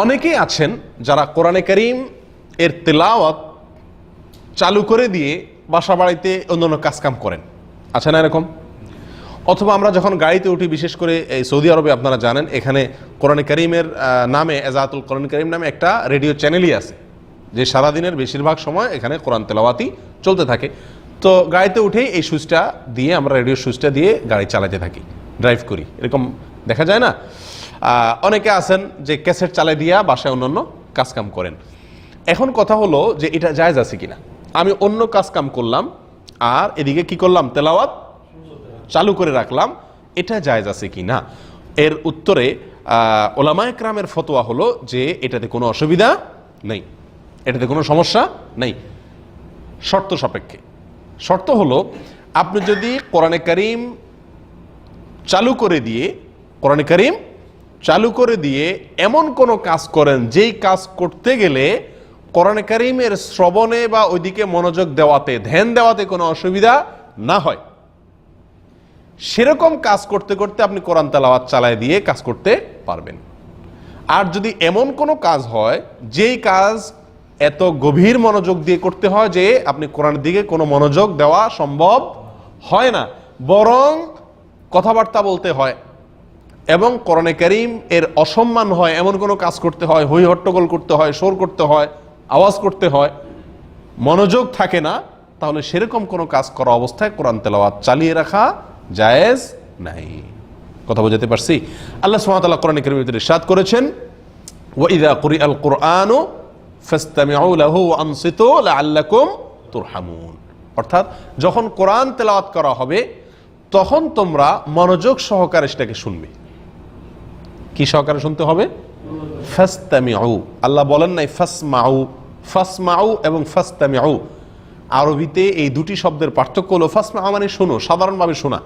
অনেকেই আছেন যারা কোরআনে কারীম এর তেলাওয়াত চালু করে দিয়ে বাসা বাড়িতে অন্যান্য কাজকাম করেন, আছে না এরকম? অথবা আমরা যখন গাড়িতে উঠি, বিশেষ করে এই সৌদি আরবে আপনারা জানেন এখানে কোরআনে কারীমের নামে এজাতুল কোরআন কারীম নামে একটা রেডিও চ্যানেলই আছে, যে সারাদিনের বেশিরভাগ সময় এখানে কোরআন তেলাওয়াতই চলতে থাকে। তো গাড়িতে উঠেই এই সুইচটা দিয়ে, আমরা রেডিও সুইচটা দিয়ে গাড়ি চালাতে থাকি, ড্রাইভ করি, এরকম দেখা যায় না? অনেকে আছেন যে ক্যাসেট চালাই দিয়া বাসায় অন্যান্য কাজকাম করেন। এখন কথা হলো যে এটা জায়েজ আছে কিনা। আমি অন্য কাজকাম করলাম আর এদিকে কি করলাম, তেলাওয়াত চালু করে রাখলাম, এটা জায়েজ আছে কিনা। এর উত্তরে ওলামায়ে কেরামের ফতোয়া হলো যে এটাতে কোনো অসুবিধা নেই, এটাতে কোনো সমস্যা নেই, শর্ত সাপেক্ষে। শর্ত হলো, আপনি যদি কোরআনে কারীম চালু করে দিয়ে, কোরআনে কারীম চালু করে দিয়ে এমন কোনো কাজ করেন যেই কাজ করতে গেলে কোরআনে কারীমের শ্রবণে বা ওইদিকে মনোযোগ দেওয়াতে, ধ্যান দেওয়াতে কোনো অসুবিধা না হয়, সেরকম কাজ করতে করতে আপনি কোরআন তেলাওয়াত চালায় দিয়ে কাজ করতে পারবেন। আর যদি এমন কোনো কাজ হয় যেই কাজ এত গভীর মনোযোগ দিয়ে করতে হয় যে আপনি কোরআনের দিকে কোনো মনোযোগ দেওয়া সম্ভব হয় না, বরং কথাবার্তা বলতে হয় এবং কোরআনে কারীম এর অসম্মান হয় এমন কোনো কাজ করতে হয়, হই হট্টগোল করতে হয়, শোর করতে হয়, আওয়াজ করতে হয়, মনোযোগ থাকে না, তাহলে সেরকম কোনো কাজ করা অবস্থায় কোরআন তেলাওয়াত চালিয়ে রাখা জায়েজ নাই। কথা বুঝাতে পারছি? আল্লাহ সুবহানাহু ওয়া তাআলা কোরআনে কারীমের ভিতরে ইরশাদ করেছেন, ওয়া ইযা কুরিআল কুরআনু ফাসতামিউ লাহু ওয়া আনসিতু লাআল্লাকুম তুরহামুন। অর্থাৎ যখন কোরআন তেলাওয়াত করা হবে তখন তোমরা মনোযোগ সহকারে সেটাকে শুনবে। কি সহকারে শুনতে হবে? ফাসতামিউ। আল্লাহ বলেন নাই ফাসমাউ। ফাসমাউ এবং ফাসতামিউ, আরবিতে এই দুটি শব্দের পার্থক্য হলো, ফাসমাউ মানে শোনো, সাধারণভাবে শোনা,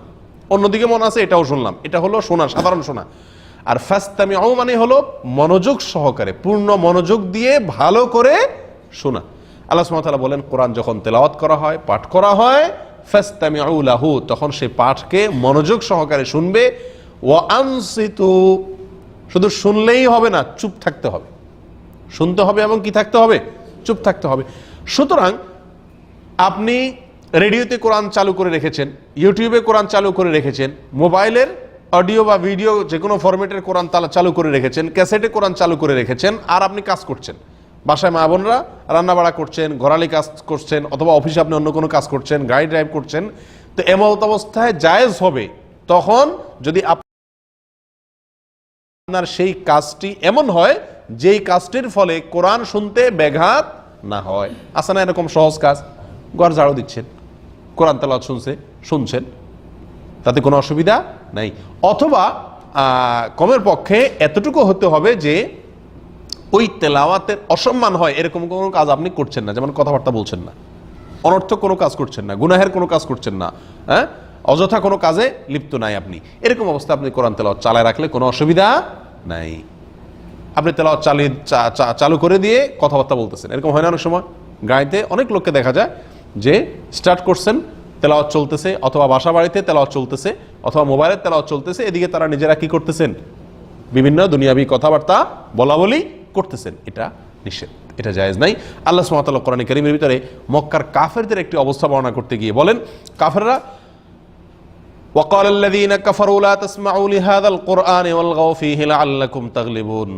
অন্যদিকে মনে আছে এটাও শুনলাম, এটা হলো শোনা, সাধারণ শোনা। আর ফাসতামিউ মানে হলো মনোযোগ সহকারে, পূর্ণ মনোযোগ দিয়ে ভালো করে শোনা। আল্লাহ সুবহানাহু ওয়া তাআলা বলেন, কোরআন যখন তেলাওয়াত করা হয়, পাঠ করা হয়, ফাসতামিউ লাহু, তখন সেই পাঠকে মনোযোগ সহকারে শুনবে। ওয়া আনসিতু, শুধু শুনলেই হবে না, চুপ থাকতে হবে। শুনতে হবে এবং কি থাকতে হবে? চুপ থাকতে হবে। সুতরাং আপনি রেডিওতে কোরআন চালু করে রেখেছেন, ইউটিউবে কোরআন চালু করে রেখেছেন, মোবাইলের অডিও বা ভিডিও যে কোনো ফরম্যাটের কোরআন চালু করে রেখেছেন, ক্যাসেটে কোরআন চালু করে রেখেছেন, আর আপনি কাজ করছেন, বাসায় মা বোনরা রান্নাবাড়া করছেন, ঘরালি কাজ করছেন, অথবা অফিসে আপনি অন্য কোনো কাজ করছেন, গাড়ি ড্রাইভ করছেন, তো এমন অবস্থায় জায়েজ হবে তখন যদি আপনার সেই কাজটি এমন হয় যেই কাজটির ফলে কোরআন শুনতে ব্যাঘাত না হয়। আছে না এরকম সহজ কাজ? ঘর ঝাড়ু দিচ্ছেন, কোরআন তেলাওয়াত শুনছেন, তাতে কোনো অসুবিধা নাই। অথবা কমের পক্ষে এতটুকু হতে হবে যে ওই তেলাওয়াতের অসম্মান হয় এরকম কোনো কাজ আপনি করছেন না, যেমন কথাবার্তা বলছেন না, অনর্থক কোনো কাজ করছেন না, গুনাহের কোনো কাজ করছেন না, হ্যাঁ, অযথা কোনো কাজে লিপ্ত নাই আপনি, এরকম অবস্থা আপনি কোরআন তেলাওয়াত চালায় রাখলে কোনো অসুবিধা নাই। আপনি তেলাওয়াত চালু করে দিয়ে কথাবার্তা বলতেছেন, এরকম হয় না অনেক সময়? গাড়িতে অনেক লোককে দেখা যায় যে স্টার্ট করছেন, তেলাওয়াত চলতেছে, অথবা বাসা বাড়িতে তেলাওয়াত চলতেছে, অথবা মোবাইলের তেলাওয়াত চলতেছে, এদিকে তারা নিজেরা কি করতেছেন? বিভিন্ন দুনিয়াবি কথাবার্তা বলা বলি করতেছেন। এটা নিষেধ, এটা জায়েজ নাই। আল্লাহ সুবহানাহু ওয়া তাআলা কোরআনে কারীমের ভিতরে মক্কার কাফেরদের একটি অবস্থা বর্ণনা করতে গিয়ে বলেন, কাফেররা وقال الذين كفروا لا تسمعوا لهذا القرآن والغوا فيه لعلكم تغلبون।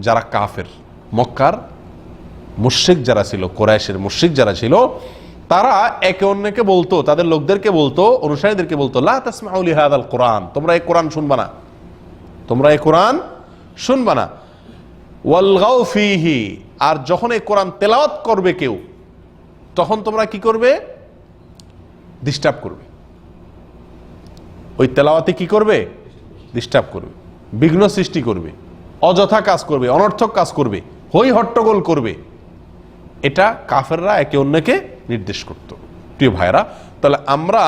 যারা কাফের, মক্কার মুশরিক যারা ছিল, কুরাইশের মুশরিক যারা ছিল, তারা একে অন্যকে বলতো, তাদের লোকদেরকে বলতো, অনুসারীদেরকে বলতো, লা তাসমাউ লিহাদাল কোরআন, তোমরা এই কোরআন শুনবা না, তোমরা এই কোরআন শুনবা না। ওয়ালগাউ ফীহি, আর যখন এই কোরআন তেলাওয়াত করবে কেউ, তখন তোমরা কি করবে? ডিস্টার্ব করবে। ওই তেলাওয়াতে কি করবে? ডিস্টার্ব করবে, বিঘ্ন সৃষ্টি করবে, অযথা কাজ করবে, অনর্থক কাজ করবে, হই হট্টগোল করবে। এটা কাফেররা একে অন্যকে নির্দেশ করত। প্রিয় ভাইরা, তাহলে আমরা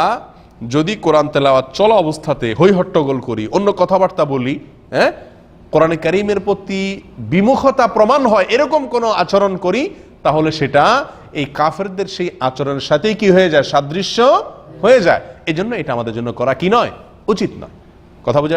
যদি কোরআন তেলাওয়াত চলা অবস্থাতে হই হট্টগোল করি, অন্য কথাবার্তা বলি, হ্যাঁ, কোরআনে কারীমের প্রতি বিমুখতা প্রমাণ হয় এরকম কোনো আচরণ করি, তাহলে সেটা এই কাফেরদের সেই আচরণের সাথেই কি হয়ে যায়? সাদৃশ্য হয়ে যায়। এজন্য এটা আমাদের জন্য করা কি নয়? উচিত নয়। কথা বুঝা